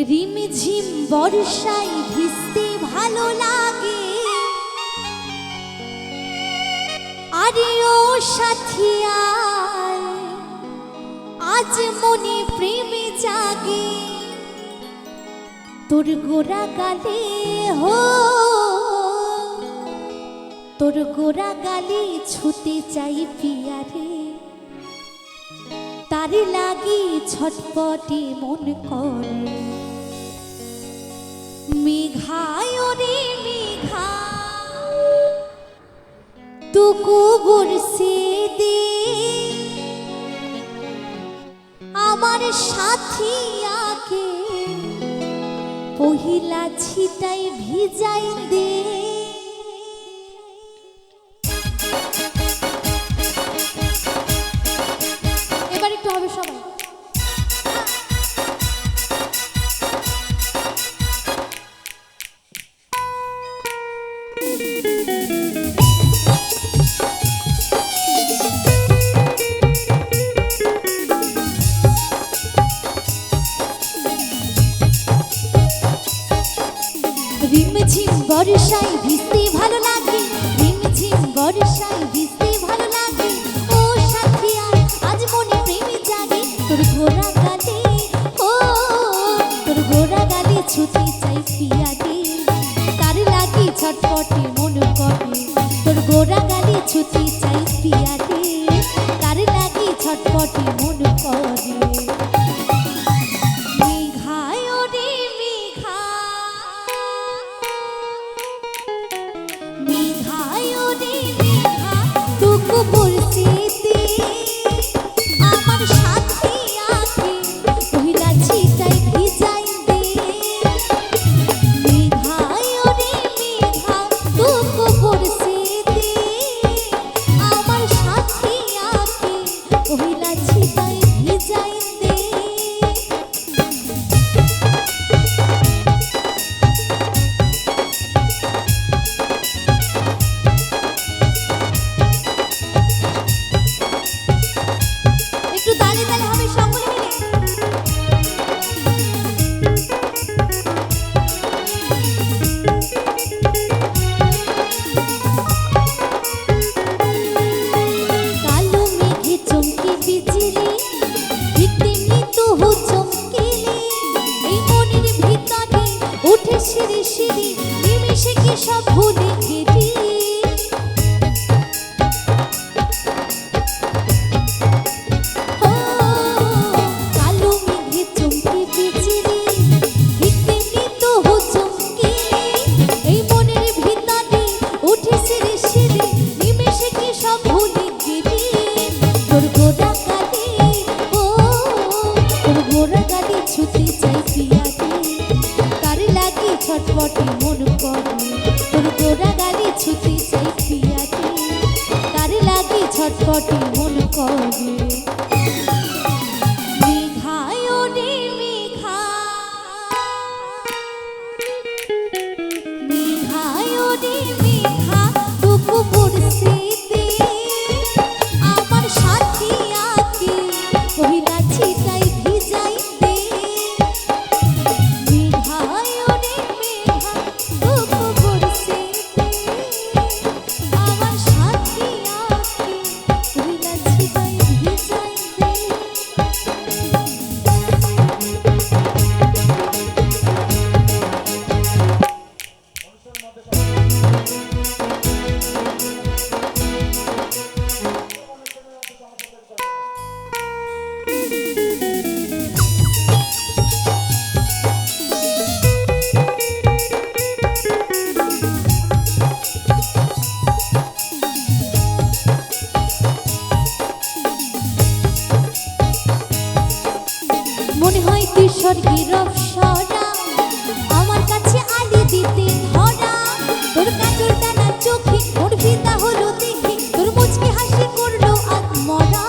রিমঝিম বর্ষায় ভিজতে ভালো লাগে। আরে ও সাথী আয়, আজ মনে প্রেমে জাগে। তোর গোরা গালে হো, তোর গোরা গালে ছুতে চাই পিয়ারে। তার লাগি ছটপটে মন করে। মেঘায় রে মেঘা তুকু বরসে দে, আমার সাথী আকে পহিলা ছিটাই ভিজাই দে। এবার একটু হবে সবাই। রিমঝিম বর্ষায় ভিজতে ভালো লাগে, রিমঝিম বর্ষায় ভিজতে ভালো লাগে। ও সাথী আয়, আজ মনে প্রেমে জাগে। তোর গোরা গালে ও, তোর গোরা গালে ছুতে চাই পিয়ারে। তার লাগি ছটপটে মন করে। তোর গোরা গালে ছুতে চাই পিয়ারে, তার লাগি ছটপটে মন করে। শিরি শিরি নিমিষে কি সব ভুলে গেলি। কালো মেঘে চমকে বিচিরি, ঠিক তেমনি তবু চমকিলি। এই মনের ভিতরে উঠে শিরি শিরি নিমিষে কি সব ভুলে গেলি। তোর গোরা গালে ও, তোর গোরা গালে ছুতে চাই পিয়ারে। তার লাগি ছটপটে মন করে। তোর গোরা গালে ছুতে চাই পিয়ারে, তার লাগি ছটপটে মন করে। মেঘায় রে মেঘা, মেঘায় রে মেঘা তুকু বরসে দে, আমার সাথী আকে পহিলা ছিটাই ভিজাই দে। মেঘায় রে মেঘা তুকু বরসে দে, আমার সাথী আকে পহিলা ছিটাই ভিজাই দে। মনে হয় তুই স্বর্গের অপ্সরা, আমার কাছে আলি দিতে ধরা। তোর কাজল টানা চোখে মোর ফিদা হলো দেখে, তোর মুচকি হাসি করলো আত্মরা।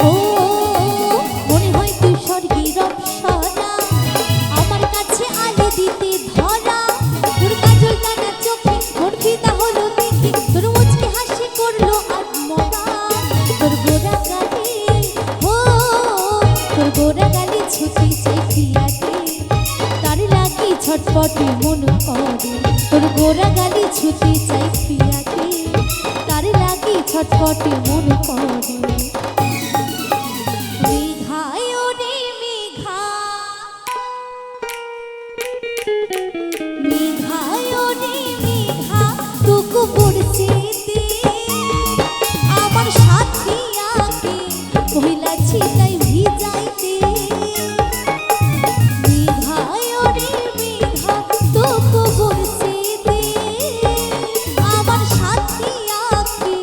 ও মনে হয় তুই স্বর্গের অপ্সরা, আমার কাছে আলি দিতে ধরা। তোর কাজল টানা চোখে মোর ফিদা হলো দেখে, তোর মুচকি হাসি করলো আত্মরা। তোর গোরা গালে গোরা গালি ছুটি চাই পিয়াকে তার লাগি ছটপটে মন করে তোর গোরা গালি ছুটি চাই পিয়াকে তার লাগি ছটপটে মন করে মেঘায় ওরে মেঘা মেঘায় ওরে মেঘা টুকু পড়ছে আমার সাথী আকে মহিলা ছিটাই ভিজাইতে মেঘায় ওরে মেঘা টুকু পড়ছে আমার সাথী আকে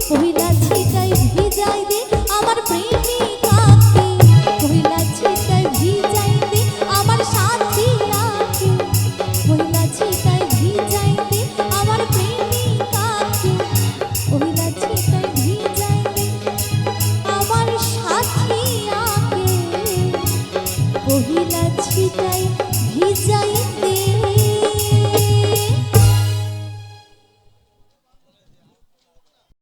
মহিলা ছিটাই ভিজাই দে আমার প্রেমিকাকে মহিলা ছিটাই ভিজাই দে আমার সাথী আকে মহিলা ছিটাই ভিজাই দে আমার প্রেমিকাকে মহিলা ছিটাই ভিজাই দে আমার সাথী আকে মহিলা ছিটাই